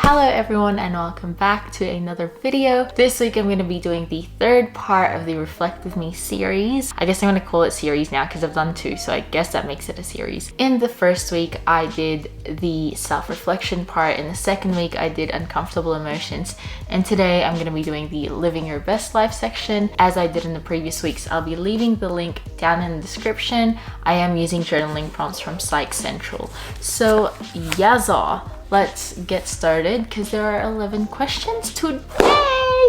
Hello everyone and welcome back to another video. This week I'm going to be doing the third part of the Reflect With Me series. I guess I'm going to call it series now because I've done two, so I guess that makes it a series. In the first week I did the self-reflection part. In the second week I did uncomfortable emotions, and today I'm going to be doing the living your best life section. As I did in the previous weeks, I'll be leaving the link down in the description. I am using journaling prompts from Psych Central. So yazza, let's get started because there are 11 questions today.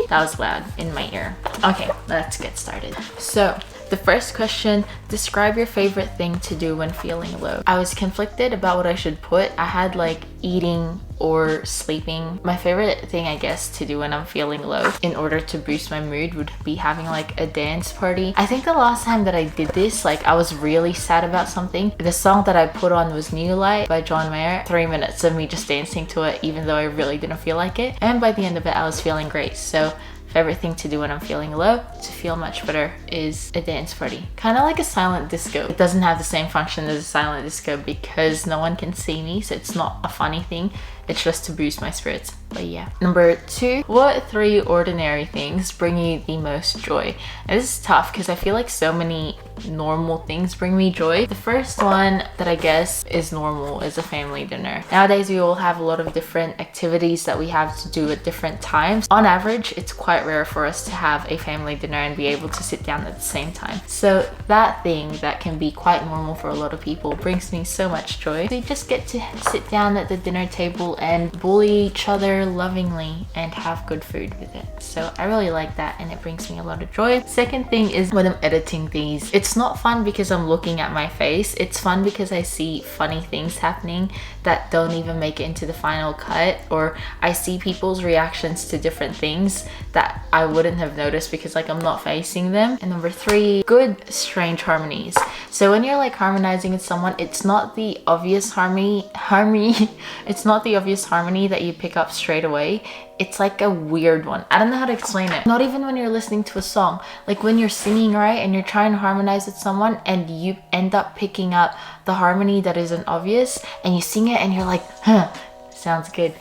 That was loud in my ear. Okay, let's get started. So the first question, describe your favorite thing to do when feeling low. I was conflicted about what I should put. I had like eating or sleeping. My favorite thing, I guess, to do when I'm feeling low in order to boost my mood would be having like a dance party. I think the last time that I did this, like I was really sad about something. The song that I put on was New Light by John Mayer. 3 minutes of me just dancing to it even though I really didn't feel like it. And by the end of it, I was feeling great. So favorite thing to do when I'm feeling low to feel much better is a dance party. Kind of like a silent disco. It doesn't have the same function as a silent disco because no one can see me, so it's not a funny thing. It's just to boost my spirits. But yeah. Number 2, what 3 ordinary things bring you the most joy? Now this is tough because I feel like so many normal things bring me joy. The first one that I guess is normal is a family dinner. Nowadays we all have a lot of different activities that we have to do at different times. On average, it's quite rare for us to have a family dinner and be able to sit down at the same time. So that thing that can be quite normal for a lot of people brings me so much joy. We just get to sit down at the dinner table and bully each other lovingly and have good food with it. So I really like that and it brings me a lot of joy. Second thing is when I'm editing these. It's not fun because I'm looking at my face. It's fun because I see funny things happening that don't even make it into the final cut, or I see people's reactions to different things that I wouldn't have noticed because like I'm not facing them. And number 3, good strange harmonies. So when you're like harmonizing with someone, it's not the obvious harmony it's not the obvious harmony that you pick up straight away. It's like a weird one. I don't know how to explain it. Not even when you're listening to a song. Like when you're singing, right, and you're trying to harmonize with someone and you end up picking up the harmony that isn't obvious and you sing it and you're like, huh, sounds good.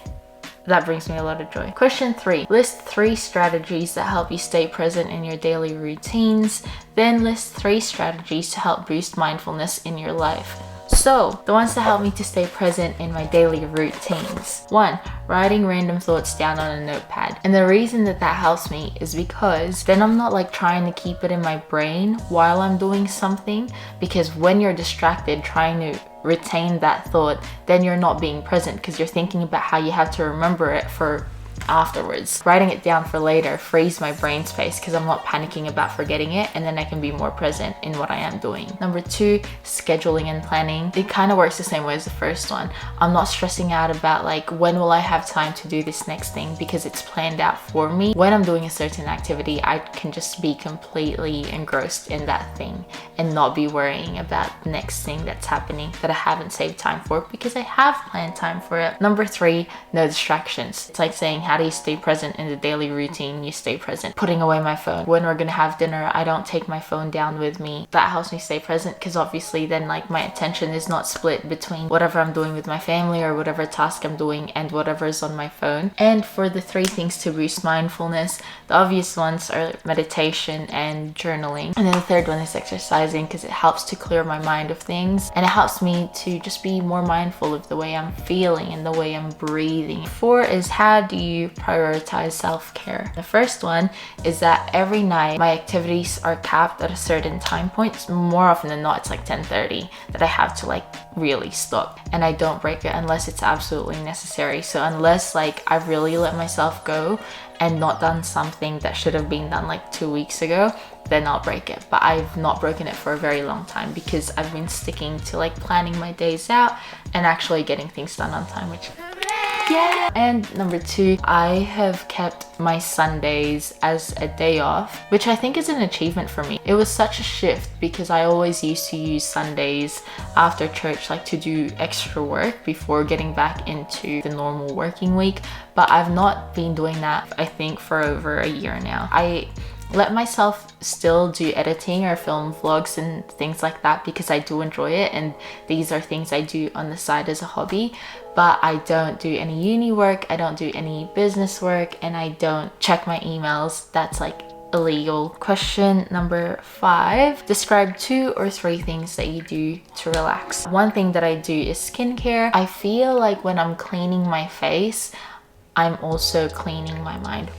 That brings me a lot of joy. Question 3, list 3 strategies that help you stay present in your daily routines. Then list 3 strategies to help boost mindfulness in your life. So, the ones that help me to stay present in my daily routines. 1, writing random thoughts down on a notepad. And the reason that that helps me is because then I'm not like trying to keep it in my brain while I'm doing something, because when you're distracted trying to retain that thought, then you're not being present because you're thinking about how you have to remember it for afterwards. Writing it down for later frees my brain space because I'm not panicking about forgetting it, and then I can be more present in what I am doing. Number 2, scheduling and planning. It kind of works the same way as the first one. I'm not stressing out about like when will I have time to do this next thing because it's planned out for me. When I'm doing a certain activity, I can just be completely engrossed in that thing and not be worrying about the next thing that's happening that I haven't saved time for because I have planned time for it. Number 3, no distractions. It's like saying, how do you stay present in the daily routine? You stay present. Putting away my phone. When we're gonna have dinner, I don't take my phone down with me. That helps me stay present because obviously then like my attention is not split between whatever I'm doing with my family or whatever task I'm doing and whatever is on my phone. And for the 3 things to boost mindfulness, the obvious ones are meditation and journaling. And then the third one is exercising because it helps to clear my mind of things and it helps me to just be more mindful of the way I'm feeling and the way I'm breathing. 4 is, how do you prioritize self-care? The first one is that every night my activities are capped at a certain time point. More often than not, it's like 10:30 that I have to like really stop, and I don't break it unless it's absolutely necessary. So unless like I've really let myself go and not done something that should have been done like 2 weeks ago, then I'll break it. But I've not broken it for a very long time because I've been sticking to like planning my days out and actually getting things done on time, which yeah. And number 2, I have kept my Sundays as a day off, which I think is an achievement for me. It was such a shift because I always used to use Sundays after church like to do extra work before getting back into the normal working week, but I've not been doing that I think for over a year now. I let myself still do editing or film vlogs and things like that because I do enjoy it, and these are things I do on the side as a hobby. But I don't do any uni work, I don't do any business work, and I don't check my emails. That's like illegal. Question number 5. Describe 2 or 3 things that you do to relax. One thing that I do is skincare. I feel like when I'm cleaning my face, I'm also cleaning my mind.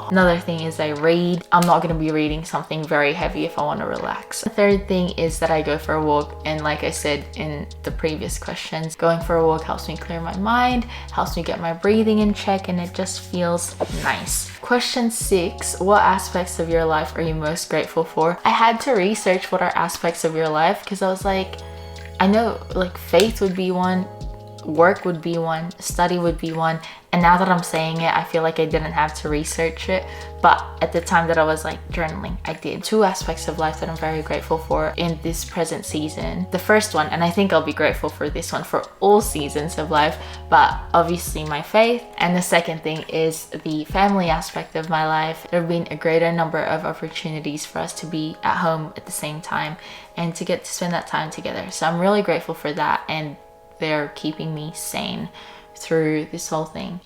Another thing is I read. I'm not going to be reading something very heavy if I want to relax. The third thing is that I go for a walk, and like I said in the previous questions, going for a walk helps me clear my mind, helps me get my breathing in check, and it just feels nice. Question 6. What aspects of your life are you most grateful for? I had to research what are aspects of your life because I was like, I know like faith would be one, work would be one, study would be one, and now that I'm saying it, I feel like I didn't have to research it, but at the time that I was like journaling, I did. 2 aspects of life that I'm very grateful for in this present season. The first one, and I think I'll be grateful for this one for all seasons of life, but obviously my faith. And the second thing is the family aspect of my life. There have been a greater number of opportunities for us to be at home at the same time and to get to spend that time together. So I'm really grateful for that, and they're keeping me sane through this whole thing.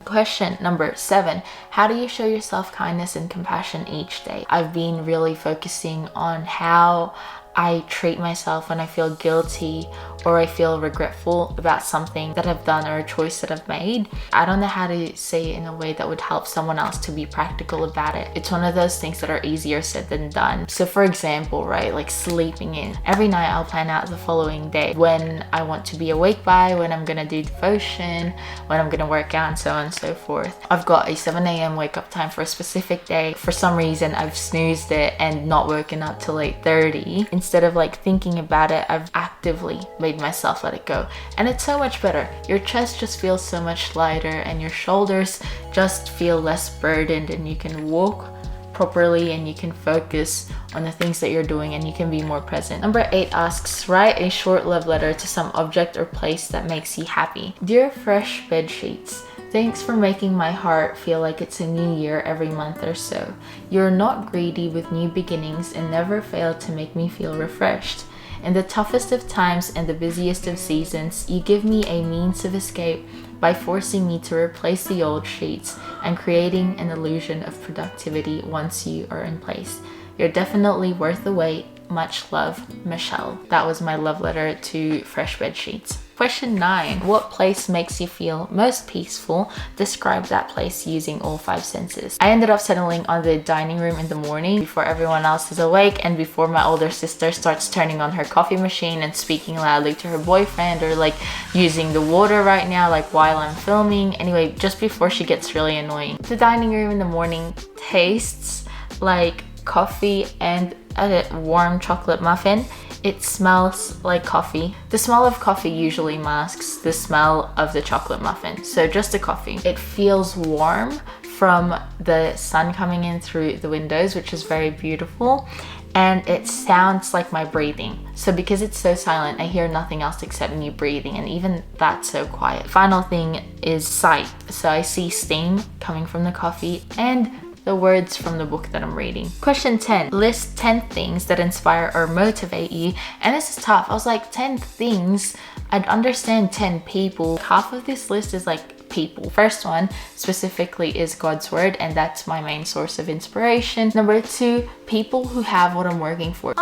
Question number 7. How do you show yourself kindness and compassion each day? I've been really focusing on how I treat myself when I feel guilty or I feel regretful about something that I've done or a choice that I've made. I don't know how to say it in a way that would help someone else to be practical about it. It's one of those things that are easier said than done. So for example, right, like sleeping in. Every night I'll plan out the following day, when I want to be awake by, when I'm gonna do devotion, when I'm gonna work out, and so on and so forth. I've got a 7 a.m. wake up time for a specific day. For some reason, I've snoozed it and not woken up till 8:30. Instead of like thinking about it, I've actively made myself let it go, and it's so much better. Your chest just feels so much lighter and your shoulders just feel less burdened, and you can walk properly and you can focus on the things that you're doing and you can be more present. Number 8 asks, write a short love letter to some object or place that makes you happy. Dear fresh bed sheets, thanks for making my heart feel like it's a new year every month or so. You're not greedy with new beginnings and never fail to make me feel refreshed. In the toughest of times and the busiest of seasons, you give me a means of escape by forcing me to replace the old sheets and creating an illusion of productivity once you are in place. You're definitely worth the wait. Much love, Michelle. That was my love letter to fresh bed sheets. Question 9. What place makes you feel most peaceful? Describe that place using all 5 senses. I ended up settling on the dining room in the morning before everyone else is awake and before my older sister starts turning on her coffee machine and speaking loudly to her boyfriend, or like using the water right now like while I'm filming. Anyway, just before she gets really annoying. The dining room in the morning tastes like coffee and a warm chocolate muffin. It smells like coffee. The smell of coffee usually masks the smell of the chocolate muffin. So just the coffee. It feels warm from the sun coming in through the windows, which is very beautiful. And it sounds like my breathing. So because it's so silent, I hear nothing else except me breathing, and even that's so quiet. Final thing is sight. So I see steam coming from the coffee and the words from the book that I'm reading. Question 10. List 10 things that inspire or motivate you. And this is tough. I was like, 10 things? I'd understand 10 people. Half of this list is like people. First one specifically is God's word, and that's my main source of inspiration. Number 2, people who have what I'm working for.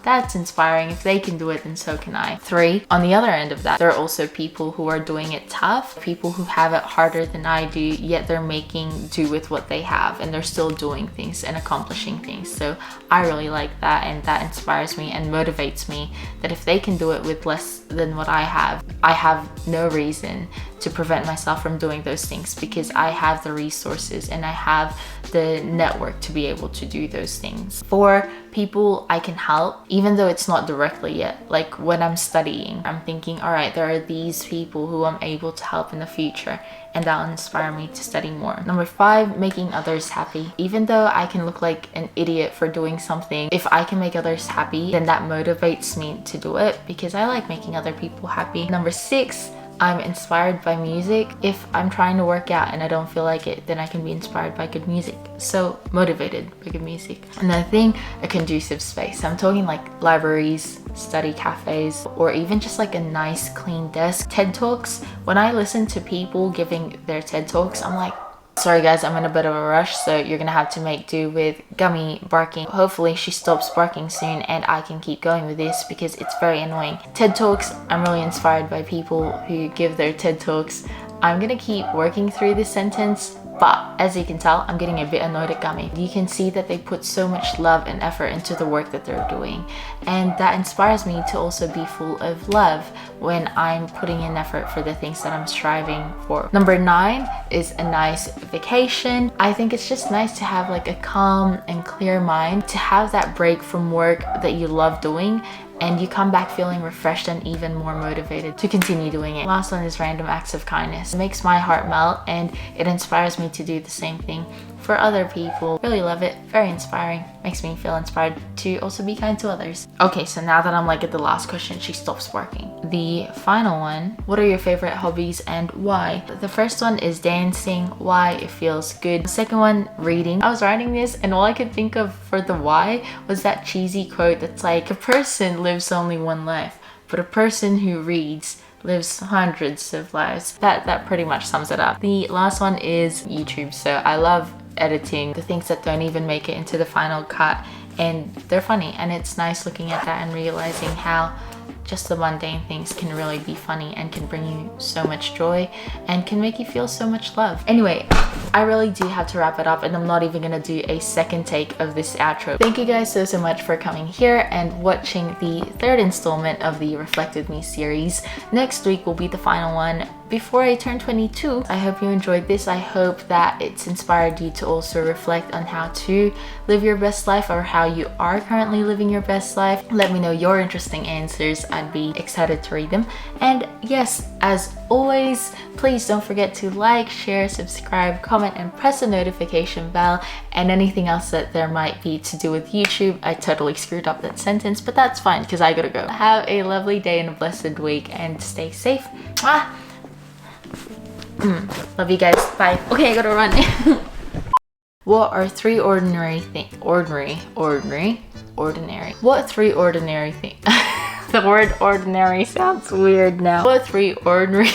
That's inspiring. If they can do it, then so can I. 3, on the other end of that, there are also people who are doing it tough, people who have it harder than I do, yet they're making do with what they have, and they're still doing things and accomplishing things. So I really like that, and that inspires me and motivates me that if they can do it with less than what I have no reason to prevent myself from doing those things, because I have the resources and I have the network to be able to do those things. 4, people I can help, even though it's not directly yet. Like when I'm studying, I'm thinking, all right, there are these people who I'm able to help in the future, and that'll inspire me to study more. Number 5, making others happy. Even though I can look like an idiot for doing something, if I can make others happy, then that motivates me to do it, because I like making other people happy. Number 6, I'm inspired by music. If I'm trying to work out and I don't feel like it, then I can be inspired by good music. So motivated by good music. Another thing, a conducive space. I'm talking like libraries, study cafes, or even just like a nice clean desk. TED Talks, when I listen to people giving their TED Talks, I'm like, sorry guys, I'm in a bit of a rush, so you're gonna have to make do with Gummy barking. Hopefully she stops barking soon and I can keep going with this because it's very annoying. TED Talks, I'm really inspired by people who give their TED Talks. I'm gonna keep working through this sentence, but as you can tell, I'm getting a bit annoyed at Gummy. You can see that they put so much love and effort into the work that they're doing, and that inspires me to also be full of love when I'm putting in effort for the things that I'm striving for. Number 9 is a nice vacation. I think it's just nice to have like a calm and clear mind, to have that break from work that you love doing, and you come back feeling refreshed and even more motivated to continue doing it. Last one is random acts of kindness. It makes my heart melt and it inspires me to do the same thing for other people. Really love it. Very inspiring. Makes me feel inspired to also be kind to others. Okay, so now that I'm like at the last question, she stops barking. The final one, what are your favorite hobbies and why? The first one is dancing. Why? It feels good. The second one, reading. I was writing this and all I could think of for the why was that cheesy quote that's like, a person lives only one life, but a person who reads lives hundreds of lives. That pretty much sums it up. The last one is YouTube. So I love editing the things that don't even make it into the final cut, and they're funny, and it's nice looking at that and realizing how just the mundane things can really be funny and can bring you so much joy and can make you feel so much love. Anyway, I really do have to wrap it up, and I'm not even gonna do a second take of this outro. Thank you guys so much for coming here and watching the 3rd installment of the Reflect With Me series. Next week will be the final one before I turn 22. I hope you enjoyed this. I hope that it's inspired you to also reflect on how to live your best life, or how you are currently living your best life. Let me know your interesting answers. I'd be excited to read them. And yes, as always, please don't forget to like, share, subscribe, comment, and press the notification bell, and anything else that there might be to do with YouTube. I totally screwed up that sentence, but that's fine because I gotta go. Have a lovely day and a blessed week, and stay safe. Mwah! Love you guys. Bye. Okay, I gotta run. What are 3 ordinary things? Ordinary. What 3 ordinary things? The word ordinary sounds weird now. What 3 ordinary